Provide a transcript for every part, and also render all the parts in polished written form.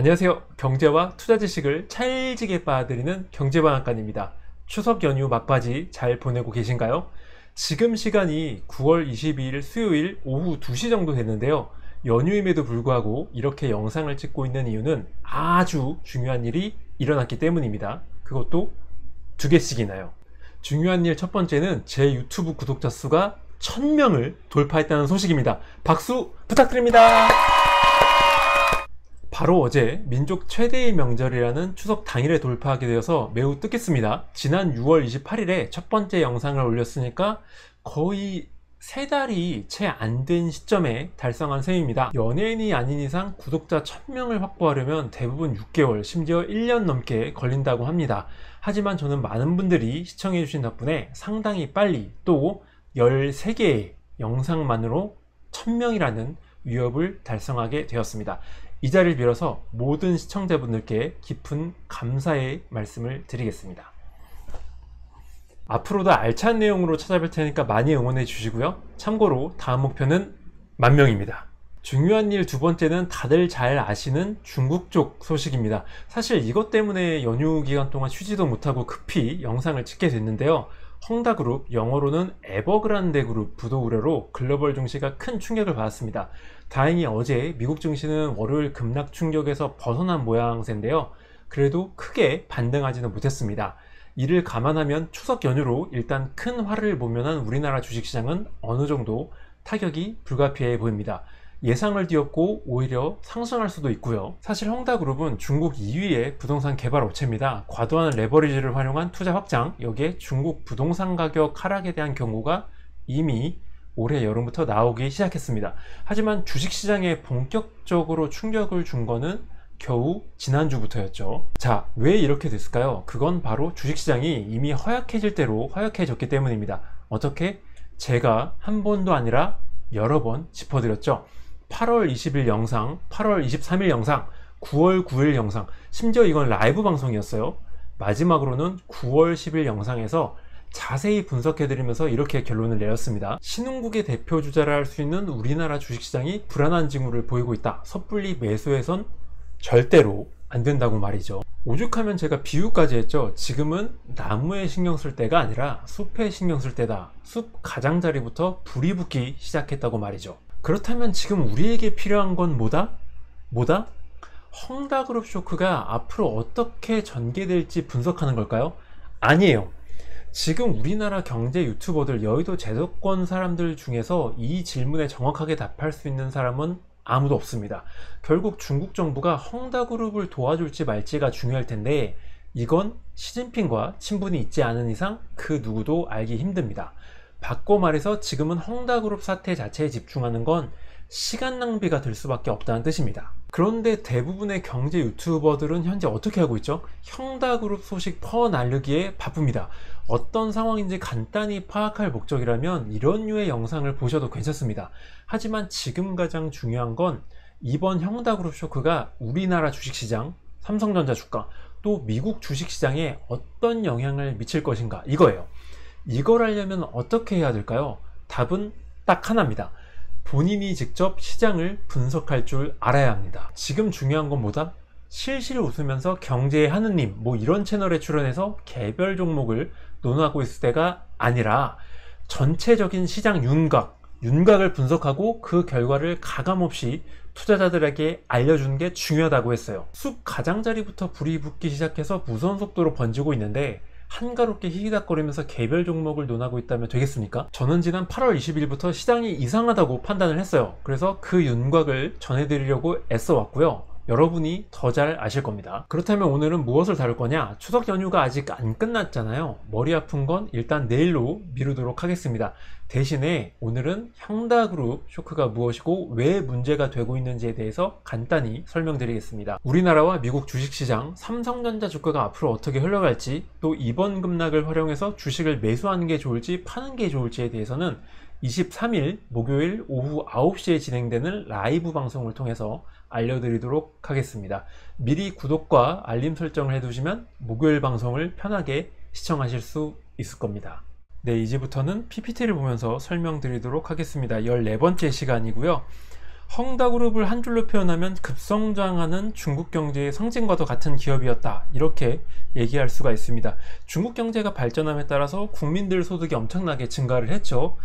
안녕하세요. 경제와 투자 지식을 찰지게 빠드리는 경제방앗간입니다. 추석 연휴 막바지 잘 보내고 계신가요? 지금 시간이 9월 22일 수요일 오후 2시 정도 됐는데요. 연휴임에도 불구하고 이렇게 영상을 찍고 있는 이유는 아주 중요한 일이 일어났기 때문입니다. 그것도 두 개씩이나요. 중요한 일 첫 번째는 제 유튜브 구독자 수가 1000명을 돌파했다는 소식입니다. 박수 부탁드립니다. 바로 어제 민족 최대의 명절이라는 추석 당일에 돌파하게 되어서 매우 뜻깊습니다. 지난 6월 28일에 첫 번째 영상을 올렸으니까 거의 3달이 채 안 된 시점에 달성한 셈입니다. 연예인이 아닌 이상 구독자 1000명을 확보하려면 대부분 6개월, 심지어 1년 넘게 걸린다고 합니다. 하지만 저는 많은 분들이 시청해 주신 덕분에 상당히 빨리 또 13개의 영상만으로 1000명이라는 위협을 달성하게 되었습니다. 이 자리를 빌어서 모든 시청자분들께 깊은 감사의 말씀을 드리겠습니다. 앞으로도 알찬 내용으로 찾아뵐 테니까 많이 응원해 주시고요. 참고로 다음 목표는 10,000명입니다. 중요한 일 두 번째는 다들 잘 아시는 중국 쪽 소식입니다. 사실 이것 때문에 연휴 기간 동안 쉬지도 못하고 급히 영상을 찍게 됐는데요. 헝다그룹, 영어로는 에버그란데 그룹 부도 우려로 글로벌 증시가 큰 충격을 받았습니다. 다행히 어제 미국 증시는 월요일 급락 충격에서 벗어난 모양새인데요. 그래도 크게 반등하지는 못했습니다. 이를 감안하면 추석 연휴로 일단 큰 화를 보면은 우리나라 주식시장은 어느 정도 타격이 불가피해 보입니다. 예상을 뛰었고 오히려 상승할 수도 있고요. 사실 헝다그룹은 중국 2위의 부동산 개발 업체입니다. 과도한 레버리지를 활용한 투자 확장, 여기에 중국 부동산 가격 하락에 대한 경고가 이미 올해 여름부터 나오기 시작했습니다. 하지만 주식시장에 본격적으로 충격을 준 거는 겨우 지난주부터였죠. 자, 왜 이렇게 됐을까요? 그건 바로 주식시장이 이미 허약해질 대로 허약해졌기 때문입니다. 어떻게? 제가 한 번도 아니라 여러 번 짚어드렸죠. 8월 20일 영상, 8월 23일 영상, 9월 9일 영상, 심지어 이건 라이브 방송이었어요. 마지막으로는 9월 10일 영상에서 자세히 분석해드리면서 이렇게 결론을 내렸습니다. 신흥국의 대표주자라 할 수 있는 우리나라 주식시장이 불안한 징후를 보이고 있다. 섣불리 매수해선 절대로 안 된다고 말이죠. 오죽하면 제가 비유까지 했죠. 지금은 나무에 신경 쓸 때가 아니라 숲에 신경 쓸 때다. 숲 가장자리부터 불이 붙기 시작했다고 말이죠. 그렇다면 지금 우리에게 필요한 건 뭐다? 헝다그룹 쇼크가 앞으로 어떻게 전개될지 분석하는 걸까요? 아니에요. 지금 우리나라 경제 유튜버들, 여의도 제도권 사람들 중에서 이 질문에 정확하게 답할 수 있는 사람은 아무도 없습니다. 결국 중국 정부가 헝다그룹을 도와줄지 말지가 중요할 텐데 이건 시진핑과 친분이 있지 않은 이상 그 누구도 알기 힘듭니다. 바꿔 말해서 지금은 헝다그룹 사태 자체에 집중하는 건 시간 낭비가 될 수밖에 없다는 뜻입니다. 그런데 대부분의 경제 유튜버들은 현재 어떻게 하고 있죠? 헝다그룹 소식 퍼날르기에 바쁩니다. 어떤 상황인지 간단히 파악할 목적이라면 이런 류의 영상을 보셔도 괜찮습니다. 하지만 지금 가장 중요한 건 이번 헝다그룹 쇼크가 우리나라 주식시장, 삼성전자 주가, 또 미국 주식시장에 어떤 영향을 미칠 것인가, 이거예요. 이걸 하려면 어떻게 해야 될까요? 답은 딱 하나입니다. 본인이 직접 시장을 분석할 줄 알아야 합니다. 지금 중요한 건 뭐다? 실실 웃으면서 경제의 하느님 뭐 이런 채널에 출연해서 개별 종목을 논하고 있을 때가 아니라 전체적인 시장 윤곽을 분석하고 그 결과를 가감없이 투자자들에게 알려주는 게 중요하다고 했어요. 숲 가장자리부터 불이 붙기 시작해서 무서운 속도로 번지고 있는데 한가롭게 히히닥거리면서 개별 종목을 논하고 있다면 되겠습니까? 저는 지난 8월 20일부터 시장이 이상하다고 판단을 했어요. 그래서 그 윤곽을 전해드리려고 애써왔고요. 여러분이 더 잘 아실 겁니다. 그렇다면 오늘은 무엇을 다룰 거냐? 추석 연휴가 아직 안 끝났잖아요. 머리 아픈 건 일단 내일로 미루도록 하겠습니다. 대신에 오늘은 헝다그룹 쇼크가 무엇이고 왜 문제가 되고 있는지에 대해서 간단히 설명드리겠습니다. 우리나라와 미국 주식시장, 삼성전자 주가가 앞으로 어떻게 흘러갈지, 또 이번 급락을 활용해서 주식을 매수하는 게 좋을지 파는 게 좋을지에 대해서는 23일 목요일 오후 9시에 진행되는 라이브 방송을 통해서 알려드리도록 하겠습니다. 미리 구독과 알림 설정을 해두시면 목요일 방송을 편하게 시청하실 수 있을 겁니다. 네, 이제부터는 PPT를 보면서 설명드리도록 하겠습니다. 14번째 시간이고요. 헝다그룹을 한 줄로 표현하면 급성장하는 중국 경제의 상징과도 같은 기업이었다, 이렇게 얘기할 수가 있습니다. 중국 경제가 발전함에 따라서 국민들 소득이 엄청나게 증가를 했죠.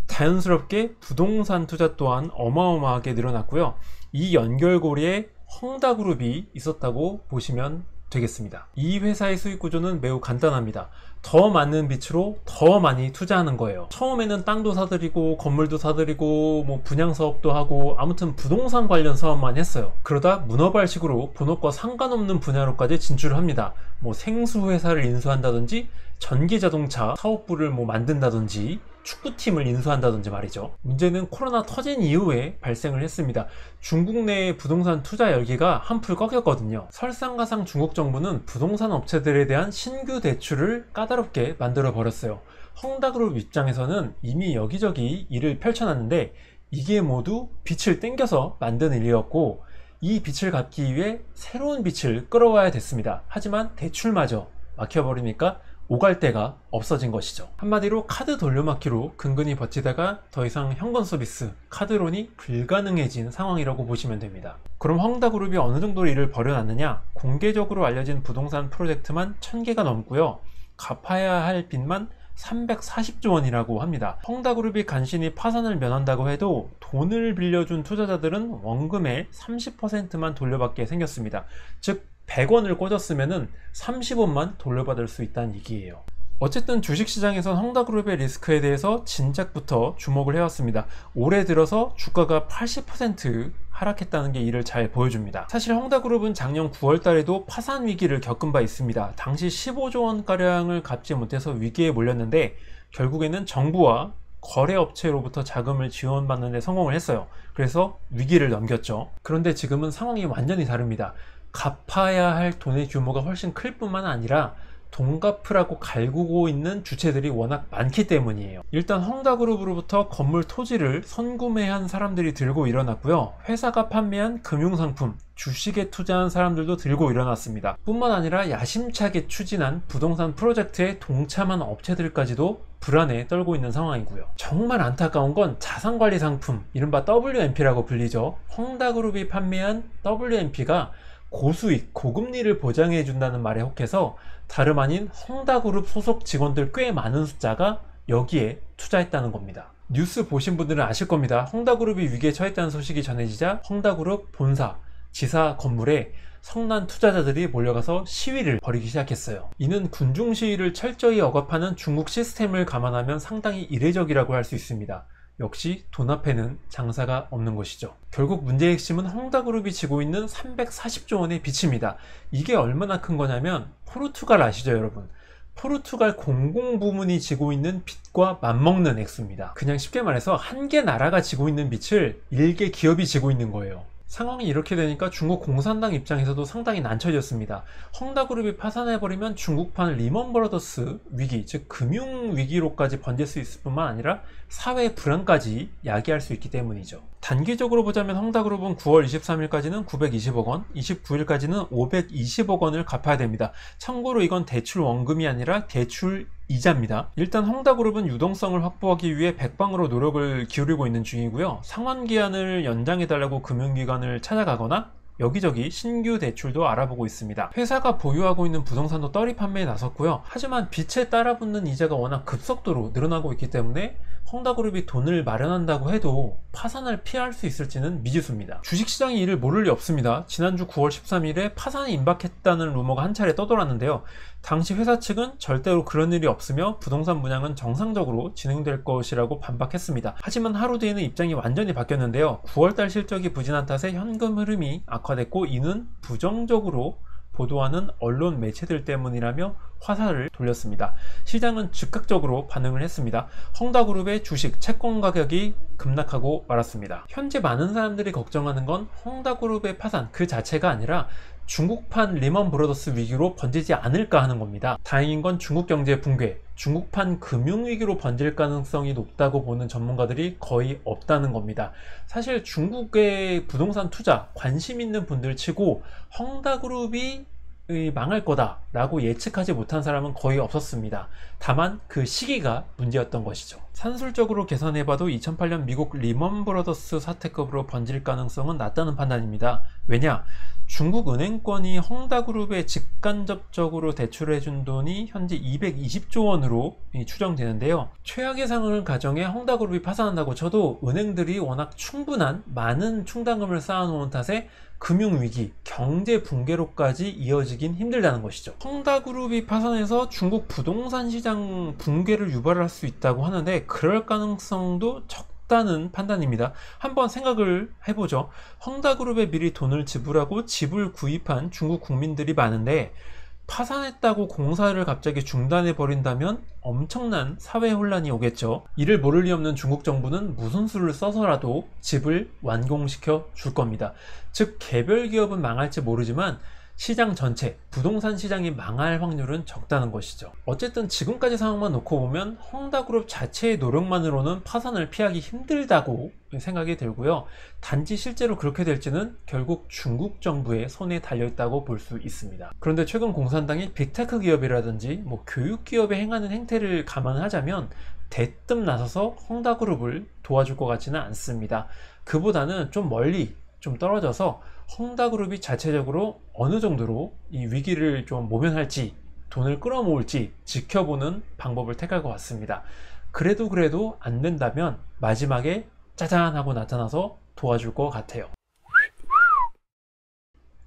자연스럽게 부동산 투자 또한 어마어마하게 늘어났고요. 이 연결고리에 헝다그룹이 있었다고 보시면 되겠습니다. 이 회사의 수익 구조는 매우 간단합니다. 더 많은 빛으로 더 많이 투자하는 거예요. 처음에는 땅도 사들이고 건물도 사들이고 뭐 분양사업도 하고 아무튼 부동산 관련 사업만 했어요. 그러다 문어발식으로 본업과 상관없는 분야로까지 진출을 합니다. 뭐 생수회사를 인수한다든지 전기자동차 사업부를 뭐 만든다든지 축구팀을 인수한다든지 말이죠. 문제는 코로나 터진 이후에 발생을 했습니다. 중국 내의 부동산 투자 열기가 한풀 꺾였거든요. 설상가상 중국 정부는 부동산 업체들에 대한 신규 대출을 까다롭게 만들어 버렸어요. 헝다그룹 입장에서는 이미 여기저기 일을 펼쳐놨는데 이게 모두 빛을 땡겨서 만든 일이었고, 이 빛을 갚기 위해 새로운 빛을 끌어와야 됐습니다. 하지만 대출마저 막혀버리니까 오갈 데가 없어진 것이죠. 한마디로 카드 돌려막기로 근근히 버티다가 더 이상 현금 서비스, 카드론이 불가능해진 상황이라고 보시면 됩니다. 그럼 헝다그룹이 어느 정도 일을 벌여놨느냐? 공개적으로 알려진 부동산 프로젝트만 1000개가 넘고요. 갚아야 할 빚만 340조 원이라고 합니다. 헝다그룹이 간신히 파산을 면한다고 해도 돈을 빌려준 투자자들은 원금의 30%만 돌려받게 생겼습니다. 즉 100원을 꽂았으면 30원만 돌려받을 수 있다는 얘기예요. 어쨌든 주식시장에선 헝다그룹의 리스크에 대해서 진작부터 주목을 해왔습니다. 올해 들어서 주가가 80% 하락했다는 게 이를 잘 보여줍니다. 사실 헝다그룹은 작년 9월 달에도 파산 위기를 겪은 바 있습니다. 당시 15조 원가량을 갚지 못해서 위기에 몰렸는데 결국에는 정부와 거래업체로부터 자금을 지원받는 데 성공을 했어요. 그래서 위기를 넘겼죠. 그런데 지금은 상황이 완전히 다릅니다. 갚아야 할 돈의 규모가 훨씬 클 뿐만 아니라 돈 갚으라고 갈구고 있는 주체들이 워낙 많기 때문이에요. 일단 헝다그룹으로부터 건물 토지를 선구매한 사람들이 들고 일어났고요. 회사가 판매한 금융상품, 주식에 투자한 사람들도 들고 일어났습니다. 뿐만 아니라 야심차게 추진한 부동산 프로젝트에 동참한 업체들까지도 불안에 떨고 있는 상황이고요. 정말 안타까운 건 자산관리 상품, 이른바 WMP라고 불리죠. 헝다그룹이 판매한 WMP가 고수익, 고금리를 보장해 준다는 말에 혹해서 다름 아닌 헝다그룹 소속 직원들 꽤 많은 숫자가 여기에 투자했다는 겁니다. 뉴스 보신 분들은 아실 겁니다. 헝다그룹이 위기에 처했다는 소식이 전해지자 헝다그룹 본사, 지사 건물에 성난 투자자들이 몰려가서 시위를 벌이기 시작했어요. 이는 군중 시위를 철저히 억압하는 중국 시스템을 감안하면 상당히 이례적이라고 할 수 있습니다. 역시 돈 앞에는 장사가 없는 것이죠. 결국 문제의 핵심은 헝다그룹이 지고 있는 340조 원의 빚입니다. 이게 얼마나 큰 거냐면 포르투갈 아시죠 여러분? 포르투갈 공공부문이 지고 있는 빚과 맞먹는 액수입니다. 그냥 쉽게 말해서 한 개 나라가 지고 있는 빚을 일개 기업이 지고 있는 거예요. 상황이 이렇게 되니까 중국 공산당 입장에서도 상당히 난처해졌습니다. 헝다그룹이 파산해버리면 중국판 리먼브러더스 위기, 즉 금융위기로까지 번질 수 있을 뿐만 아니라 사회 불안까지 야기할 수 있기 때문이죠. 단기적으로 보자면 헝다그룹은 9월 23일까지는 920억 원, 29일까지는 520억 원을 갚아야 됩니다. 참고로 이건 대출 원금이 아니라 대출 이자입니다. 일단 헝다그룹은 유동성을 확보하기 위해 백방으로 노력을 기울이고 있는 중이고요. 상환기한을 연장해달라고 금융기관을 찾아가거나 여기저기 신규 대출도 알아보고 있습니다. 회사가 보유하고 있는 부동산도 떨이 판매에 나섰고요. 하지만 빚에 따라붙는 이자가 워낙 급속도로 늘어나고 있기 때문에 헝다그룹이 돈을 마련한다고 해도 파산을 피할 수 있을지는 미지수입니다. 주식시장이 이를 모를 리 없습니다. 지난주 9월 13일에 파산이 임박했다는 루머가 한 차례 떠돌았는데요. 당시 회사 측은 절대로 그런 일이 없으며 부동산 분양은 정상적으로 진행될 것이라고 반박했습니다. 하지만 하루 뒤에는 입장이 완전히 바뀌었는데요. 9월달 실적이 부진한 탓에 현금 흐름이 악화됐고 이는 부정적으로 보도하는 언론 매체들 때문이라며 화살을 돌렸습니다. 시장은 즉각적으로 반응을 했습니다. 헝다그룹의 주식, 채권 가격이 급락하고 말았습니다. 현재 많은 사람들이 걱정하는 건 헝다그룹의 파산 그 자체가 아니라 중국판 리먼브러더스 위기로 번지지 않을까 하는 겁니다. 다행인 건 중국 경제 붕괴, 중국판 금융위기로 번질 가능성이 높다고 보는 전문가들이 거의 없다는 겁니다. 사실 중국의 부동산 투자 관심 있는 분들 치고 헝다그룹이 망할 거다 라고 예측하지 못한 사람은 거의 없었습니다. 다만 그 시기가 문제였던 것이죠. 산술적으로 계산해봐도 2008년 미국 리먼 브러더스 사태급으로 번질 가능성은 낮다는 판단입니다. 왜냐? 중국 은행권이 헝다그룹에 직간접적으로 대출해준 돈이 현재 220조 원으로 추정되는데요. 최악의 상황을 가정해 헝다그룹이 파산한다고 쳐도 은행들이 워낙 충분한 많은 충당금을 쌓아놓은 탓에 금융위기, 경제 붕괴로까지 이어지긴 힘들다는 것이죠. 헝다그룹이 파산해서 중국 부동산 시장 붕괴를 유발할 수 있다고 하는데 그럴 가능성도 적다는 판단입니다. 한번 생각을 해보죠. 헝다그룹에 미리 돈을 지불하고 집을 구입한 중국 국민들이 많은데 파산했다고 공사를 갑자기 중단해 버린다면 엄청난 사회 혼란이 오겠죠. 이를 모를 리 없는 중국 정부는 무슨 수를 써서라도 집을 완공시켜 줄 겁니다. 즉 개별 기업은 망할지 모르지만 시장 전체, 부동산 시장이 망할 확률은 적다는 것이죠. 어쨌든 지금까지 상황만 놓고 보면 헝다그룹 자체의 노력만으로는 파산을 피하기 힘들다고 생각이 들고요. 단지 실제로 그렇게 될지는 결국 중국 정부의 손에 달려있다고 볼 수 있습니다. 그런데 최근 공산당이 빅테크 기업이라든지 교육 기업에 행하는 행태를 감안하자면 대뜸 나서서 헝다그룹을 도와줄 것 같지는 않습니다. 그보다는 좀 멀리 좀 떨어져서 헝다그룹이 자체적으로 어느 정도로 이 위기를 좀 모면할지 돈을 끌어모을지 지켜보는 방법을 택할 것 같습니다. 그래도 안 된다면 마지막에 짜잔 하고 나타나서 도와줄 것 같아요.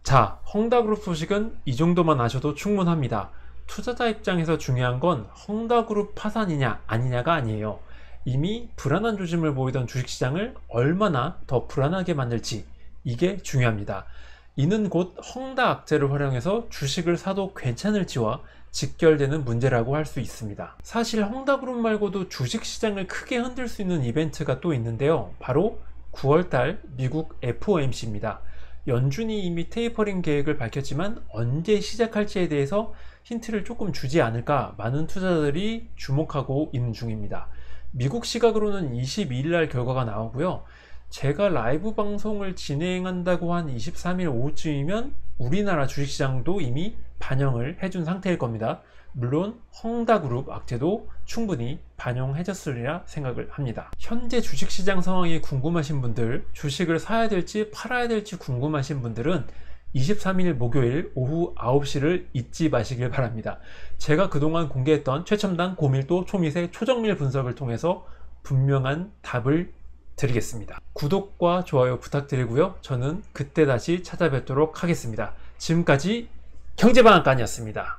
자, 헝다그룹 소식은 이 정도만 아셔도 충분합니다. 투자자 입장에서 중요한 건 헝다그룹 파산이냐 아니냐가 아니에요. 이미 불안한 조짐을 보이던 주식시장을 얼마나 더 불안하게 만들지, 이게 중요합니다. 이는 곧 헝다 악재를 활용해서 주식을 사도 괜찮을지와 직결되는 문제라고 할 수 있습니다. 사실 헝다그룹 말고도 주식시장을 크게 흔들 수 있는 이벤트가 또 있는데요. 바로 9월달 미국 FOMC입니다. 연준이 이미 테이퍼링 계획을 밝혔지만 언제 시작할지에 대해서 힌트를 조금 주지 않을까 많은 투자자들이 주목하고 있는 중입니다. 미국 시각으로는 22일 날 결과가 나오고요. 제가 라이브 방송을 진행한다고 한 23일 오후쯤이면 우리나라 주식시장도 이미 반영을 해준 상태일 겁니다. 물론 헝다그룹 악재도 충분히 반영해졌으리라 생각을 합니다. 현재 주식시장 상황이 궁금하신 분들, 주식을 사야 될지 팔아야 될지 궁금하신 분들은 23일 목요일 오후 9시를 잊지 마시길 바랍니다. 제가 그동안 공개했던 최첨단 고밀도 초미세 초정밀 분석을 통해서 분명한 답을 드리겠습니다. 구독과 좋아요 부탁드리고요. 저는 그때 다시 찾아뵙도록 하겠습니다. 지금까지 경제방앗간이었습니다.